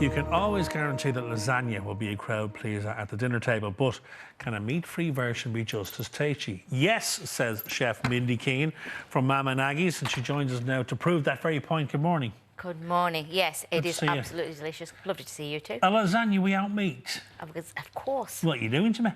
You can always guarantee that lasagna will be a crowd pleaser at the dinner table, but can a meat-free version be just as tasty? Yes, says Chef Mindi Keane from Mama Nagi's, and she joins us now to prove that very point. Good morning. Good morning. Yes, it is absolutely delicious. Lovely to see you too. A lasagna without meat? Of course. What are you doing to me?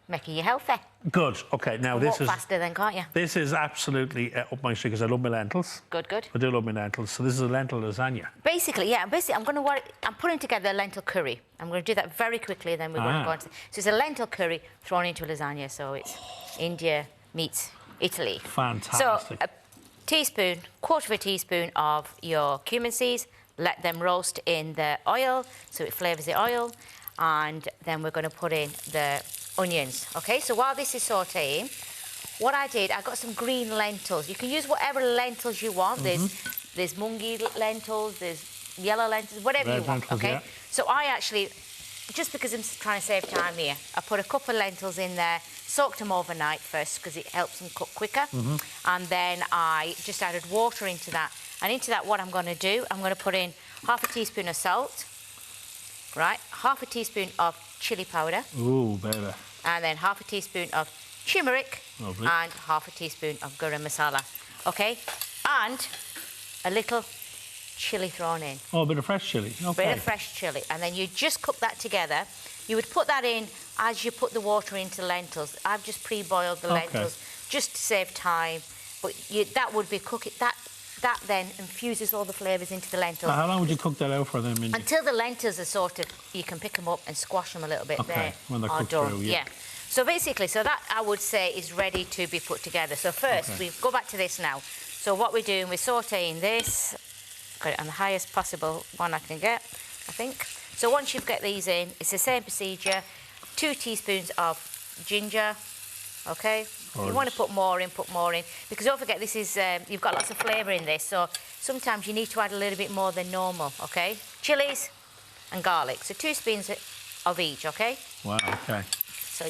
Making you healthy. Good. OK, now this is... Walk faster then, can't you? This is absolutely up my street because I love my lentils. Good, good. I do love my lentils. So this is a lentil lasagna. Basically, yeah. I'm putting together a lentil curry. I'm going to do that very quickly, then we're going to go on to... So it's a lentil curry thrown into a lasagna. So it's India meets Italy. Fantastic. So a teaspoon, quarter of a teaspoon of your cumin seeds. Let them roast in the oil so it flavours the oil. And then we're going to put in the onions. OK, so while this is sautéing, what I did, I got some green lentils. You can use whatever lentils you want. There's mungi lentils, there's yellow lentils, whatever you want, OK? Yeah. So I actually, just because I'm trying to save time here, I put a couple of lentils in there, soaked them overnight first because it helps them cook quicker. And then I just added water into that. And into that, what I'm going to do, I'm going to put in half a teaspoon of salt, right? Half a teaspoon of chili powder. Ooh, baby. And then half a teaspoon of turmeric. Lovely. And half a teaspoon of garam masala. OK? And a little chilli thrown in. Oh, a bit of fresh chilli. OK. A bit of fresh chilli. And then you just cook that together. You would put that in as you put the water into lentils. I've just pre-boiled the lentils just to save time. But that would be cooking. That then infuses all the flavours into the lentils. How long would you cook that out for then, Mindy? Until the lentils are sort of, you can pick them up and squash them a little bit there. When they're cooked through, yeah. So basically, so that I would say is ready to be put together. So first, we go back to this now. So what we're doing, we're sautéing this. Got it on the highest possible one I can get, I think. So once you've got these in, it's the same procedure. 2 teaspoons of ginger, OK? If you want to put more in, because don't forget this is you've got lots of flavour in this, so sometimes you need to add a little bit more than normal. OK, chilies and garlic, so 2 spoons of each. OK. Wow. OK. So.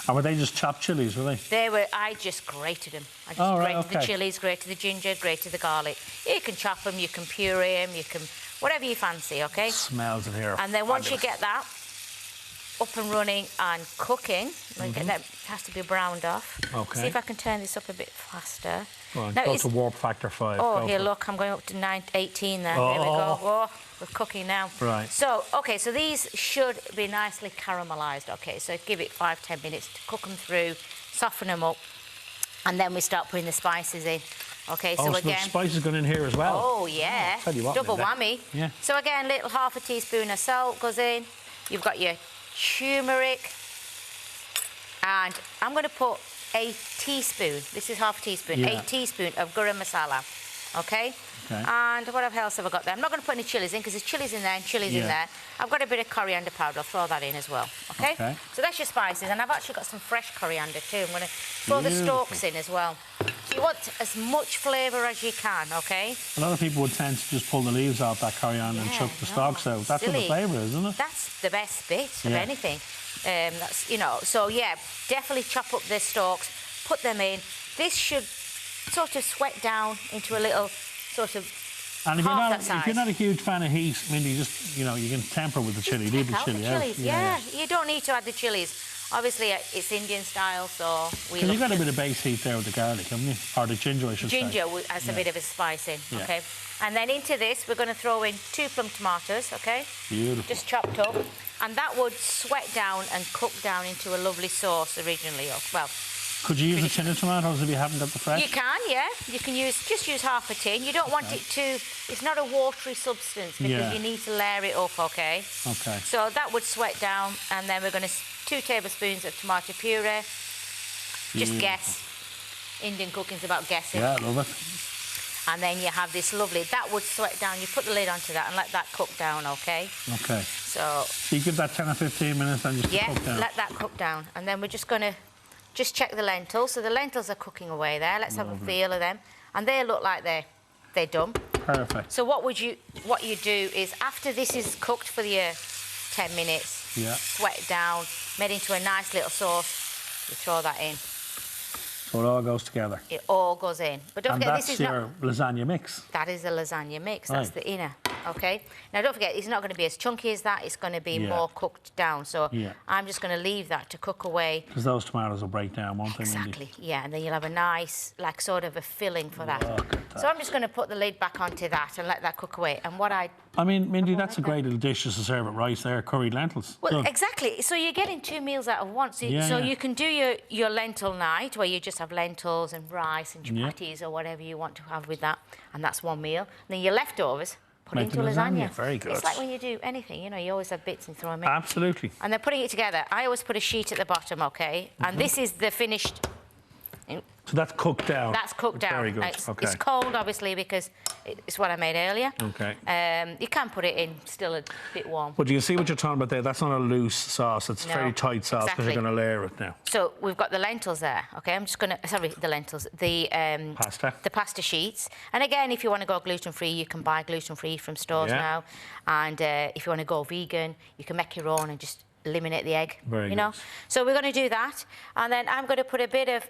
And were they just chopped chilies, were they? They were. I just grated them. I just grated the chilies, grated the ginger, grated the garlic. You can chop them, you can puree them, you can whatever you fancy. OK. Smells it here. And then once you get that up and running and cooking, that has to be browned off. OK. See if I can turn this up a bit faster. Well, go to warp factor 5. Oh, here, look, I'm going up to 18 there. There we go. Oh, we're cooking now. Right. So, OK, so these should be nicely caramelised. OK, so give it 5-10 minutes to cook them through, soften them up, and then we start putting the spices in. OK, so again... the spices going in here as well? Oh, yeah. Tell you what, double whammy. Yeah. So again, little half a teaspoon of salt goes in. You've got your turmeric, and I'm going to put a teaspoon, this is half a teaspoon, a teaspoon of garam masala, OK? And what else have I got there? I'm not going to put any chilies in because there's chilies in there and chilies in there. I've got a bit of coriander powder, I'll throw that in as well, OK? So that's your spices, and I've actually got some fresh coriander too. I'm going to throw the stalks in as well. So you want as much flavour as you can, OK? A lot of people would tend to just pull the leaves off that coriander and chuck the stalks out. That's what the flavour is, isn't it? That's the best bit of anything. That's, you know, so yeah, definitely chop up the stalks, put them in. This should sort of sweat down into a little sort of and if you're not a huge fan of heat, Mindy, just, you know, you can temper with the chilli, leave the chilli out. Yeah, you don't need to add the chilies. Obviously, it's Indian style, so we you've got a bit of base heat there with the garlic, haven't you? Or the ginger, I should say. Ginger has a bit of a spice in, OK? And then into this, we're going to throw in 2 plum tomatoes, OK? Beautiful. Just chopped up. And that would sweat down and cook down into a lovely sauce originally. Well, could you use a tin of tomatoes if you haven't got the fresh? You can, yeah. You can just use half a tin. You don't want it to... It's not a watery substance because you need to layer it up, OK? OK. So that would sweat down, and then we're going to... 2 tablespoons of tomato puree. Just guess. Indian cooking's about guessing. Yeah, I love it. And then you have this lovely... That would sweat down. You put the lid onto that and let that cook down, OK? OK. So you give that 10 or 15 minutes and just cook down? Yeah, let that cook down. And then we're just going to... Just check the lentils. So the lentils are cooking away there. Let's have a feel of them. And they look like they're done. Perfect. So what you do is after this is cooked for the 10 minutes, sweat it down, made into a nice little sauce, you throw that in. So it all goes together. It all goes in. But don't forget, this is your lasagna mix. That is a lasagna mix. That's the inner. Okay. Now don't forget, it's not going to be as chunky as that. It's going to be more cooked down. So I'm just going to leave that to cook away. Because those tomatoes will break down, won't they, Mindy? Exactly. Yeah, and then you'll have a nice, like, sort of a filling for that. So I'm just going to put the lid back onto that and let that cook away. And what I mean, Mindy, that's a great little dish just to serve with rice there, curried lentils. Well, exactly. So you're getting 2 meals out of one. So, you can do your lentil night where you just have lentils and rice and chapatis or whatever you want to have with that, and that's 1 meal. And then your leftovers, put into lasagna. Very good. It's like when you do anything, you know, you always have bits and throw them in. Absolutely. And then putting it together, I always put a sheet at the bottom, okay? And this is the finished. So that's cooked down. That's cooked down. Very good. It's cold, obviously, because it's what I made earlier. Okay. You can put it in still a bit warm. But you can see what you're talking about there. That's not a loose sauce. It's a very tight sauce because you're going to layer it now. So we've got the lentils there. Okay, I'm just going to... Sorry, the lentils. The pasta. The pasta sheets. And again, if you want to go gluten-free, you can buy gluten-free from stores now. And if you want to go vegan, you can make your own and just eliminate the egg. Very good. know? So we're going to do that. And then I'm going to put a bit of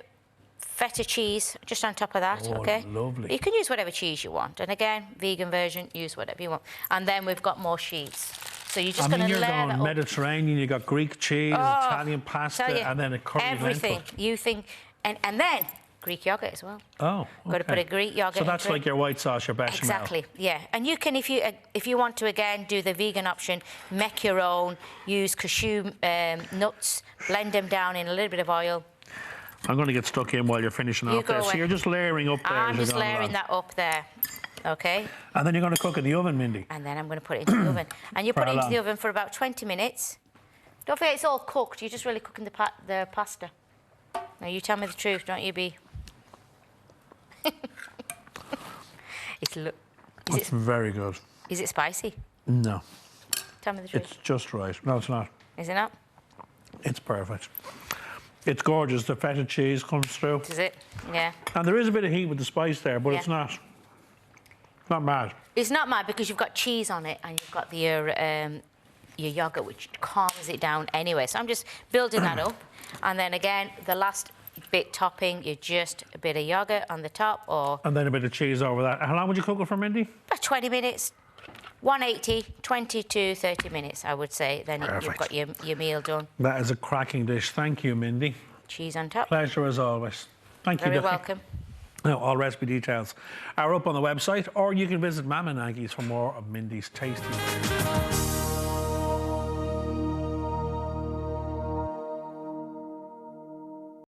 feta cheese just on top of that, okay? Lovely. You can use whatever cheese you want. And again, vegan version, use whatever you want. And then we've got more sheets. So you're just going to layer that up. You're going Mediterranean, you got Greek cheese, Italian pasta, and then a curry everything. lentil. You think... And then Greek yogurt as well. Oh, okay. Got to put a Greek yogurt. So that's like your white sauce, your bechamel. Exactly, yeah. And you can, if you want to, again, do the vegan option, make your own, use cashew nuts, blend them down in a little bit of oil. I'm going to get stuck in while you're finishing off there. So you're just layering up there. I'm just layering that up there, okay? And then you're going to cook in the oven, Mindy. And then I'm going to put it into the oven. And you put it into the oven for about 20 minutes. Don't forget, it's all cooked. You're just really cooking the pasta. Now, you tell me the truth, don't you be... It's very good. Is it spicy? No. Tell me the truth. It's just right. No, it's not. Is it not? It's perfect. It's gorgeous. The feta cheese comes through. Is it? Yeah. And there is a bit of heat with the spice there, but it's not mad. It's not mad because you've got cheese on it and you've got your yogurt, which calms it down anyway. So I'm just building that up. And then again, the last bit topping, you just a bit of yogurt on the top, and then a bit of cheese over that. How long would you cook it for, Mindy? About 20 minutes. 180, 20 to 30 minutes, I would say. Then you've got your meal done. That is a cracking dish. Thank you, Mindy. Cheese on top. Pleasure as always. Thank you, Very welcome. Now, all recipe details are up on the website, or you can visit Mama Nagi's for more of Mindy's tasty